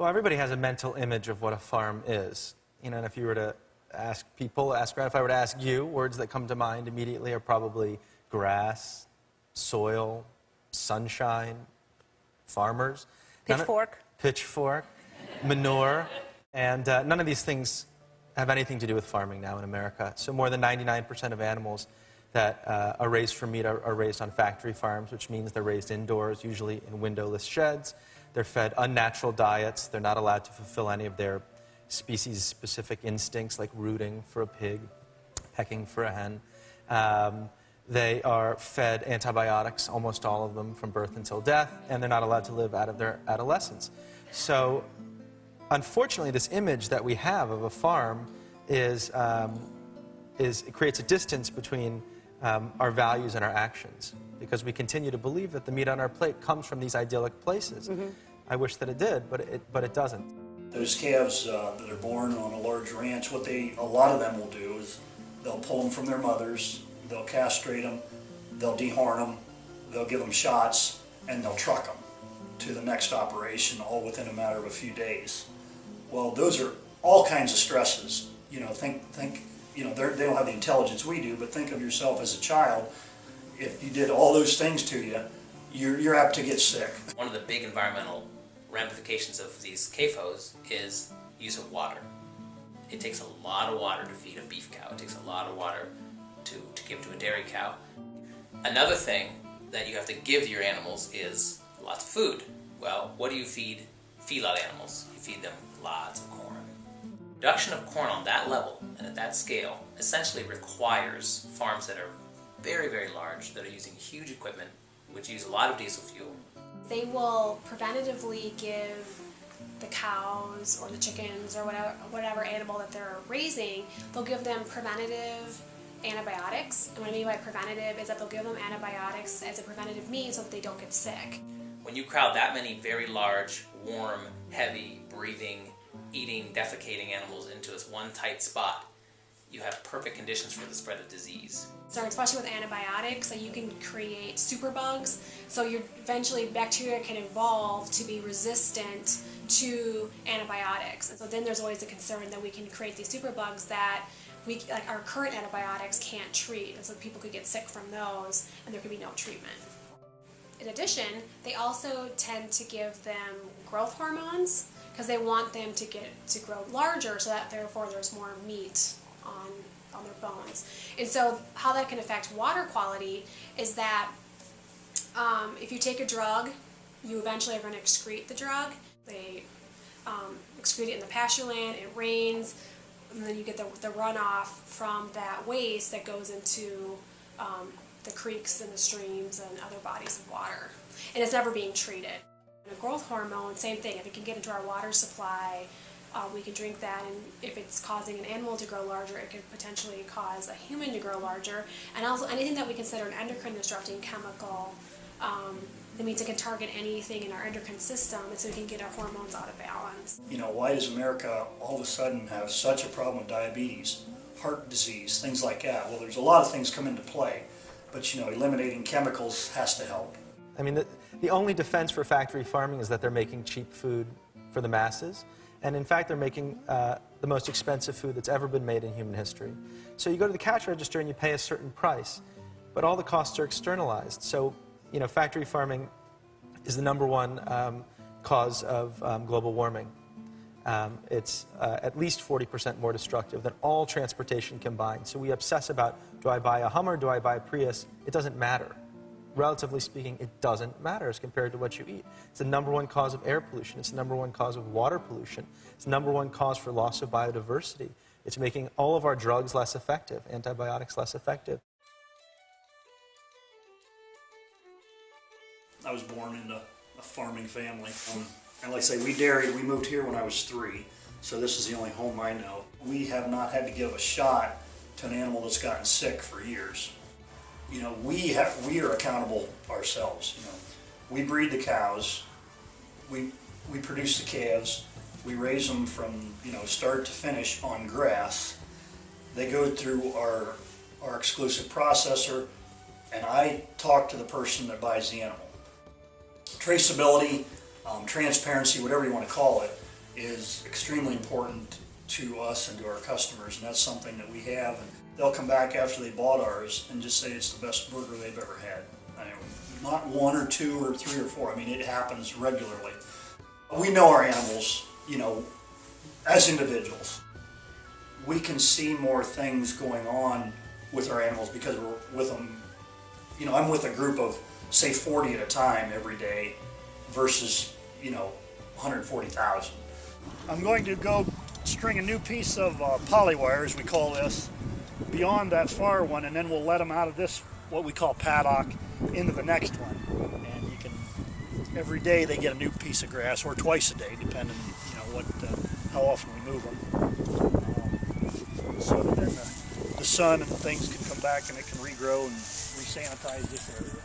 Well, everybody has a mental image of what a farm is. And if you were to ask people, if I were to ask you, words that come to mind immediately are probably grass, soil, sunshine, farmers. Pitchfork, manure. And none of these things have anything to do with farming now in America. So more than 99% of animals that are raised for meat are raised on factory farms, which means they're raised indoors, usually in windowless sheds. They're fed unnatural diets. They're not allowed to fulfill any of their species-specific instincts, like rooting for a pig, pecking for a hen. They are fed antibiotics, almost all of them, from birth until death, and they're not allowed to live out of their adolescence. So, unfortunately, this image that we have of a farm it creates a distance between our values and our actions, because we continue to believe that the meat on our plate comes from these idyllic places. I wish that it did, but it doesn't. Those calves that are born on a large ranch, what a lot of them will do is they'll pull them from their mothers, they'll castrate them, they'll dehorn them, they'll give them shots, and they'll truck them to the next operation, all within a matter of a few days. Well, those are all kinds of stresses. They don't have the intelligence we do, but think of yourself as a child. If you did all those things to you, you're apt to get sick. One of the big environmental ramifications of these CAFOs is use of water. It takes a lot of water to feed a beef cow. It takes a lot of water to give to a dairy cow. Another thing that you have to give your animals is lots of food. Well, what do you feed feedlot animals? You feed them lots of corn. Production of corn on that level and at that scale essentially requires farms that are very, very large, that are using huge equipment, which use a lot of diesel fuel. They will preventatively give the cows or the chickens or whatever animal that they're raising, they'll give them preventative antibiotics. And what I mean by preventative is that they'll give them antibiotics as a preventative means so that they don't get sick. When you crowd that many very large, warm, heavy, breathing, eating, defecating animals into this one tight spot, you have perfect conditions for the spread of disease. So especially with antibiotics, so you can create superbugs. So eventually bacteria can evolve to be resistant to antibiotics. And so then there's always a concern that we can create these superbugs that like our current antibiotics can't treat. And so people could get sick from those and there could be no treatment. In addition, they also tend to give them growth hormones because they want them to grow larger, so that therefore there's more meat on their bones. And so how that can affect water quality is that if you take a drug, you eventually are going to excrete the drug. They excrete it in the pasture land, it rains, and then you get the runoff from that waste that goes into the creeks and the streams and other bodies of water. And it's never being treated. And a growth hormone, same thing. If it can get into our water supply, we can drink that, and if it's causing an animal to grow larger, it could potentially cause a human to grow larger. And also anything that we consider an endocrine disrupting chemical, that means it can target anything in our endocrine system, and so we can get our hormones out of balance. Why does America all of a sudden have such a problem with diabetes, heart disease, things like that? Well, there's a lot of things come into play, but eliminating chemicals has to help. I mean, the only defense for factory farming is that they're making cheap food for the masses. And in fact, they're making the most expensive food that's ever been made in human history. So you go to the cash register and you pay a certain price, but all the costs are externalized. So, factory farming is the #1 cause of global warming. It's at least 40% more destructive than all transportation combined. So we obsess about, do I buy a Hummer, do I buy a Prius? It doesn't matter. Relatively speaking, it doesn't matter as compared to what you eat. It's the #1 cause of air pollution. It's the #1 cause of water pollution. It's the #1 cause for loss of biodiversity. It's making all of our drugs less effective, antibiotics less effective. I was born into a farming family. And like I say, we moved here when I was 3, so this is the only home I know. We have not had to give a shot to an animal that's gotten sick for years. We are accountable ourselves. We breed the cows, we produce the calves, we raise them from start to finish on grass. They go through our exclusive processor, and I talk to the person that buys the animal. Traceability, transparency, whatever you want to call it, is extremely important to us and to our customers, and that's something that we have. And they'll come back after they bought ours and just say it's the best burger they've ever had. I mean, not one or two or three or four. I mean, it happens regularly. We know our animals, you know, as individuals. We can see more things going on with our animals because we're with them. You know, I'm with a group of, say, 40 at a time every day versus, you know, 140,000. I'm going to go string a new piece of polywire, as we call this, beyond that far one, and then we'll let them out of this, what we call paddock, into the next one. And you can, every day they get a new piece of grass, or twice a day, depending, you know, what, how often we move them. So that then the sun and the things can come back and it can regrow and re-sanitize this area.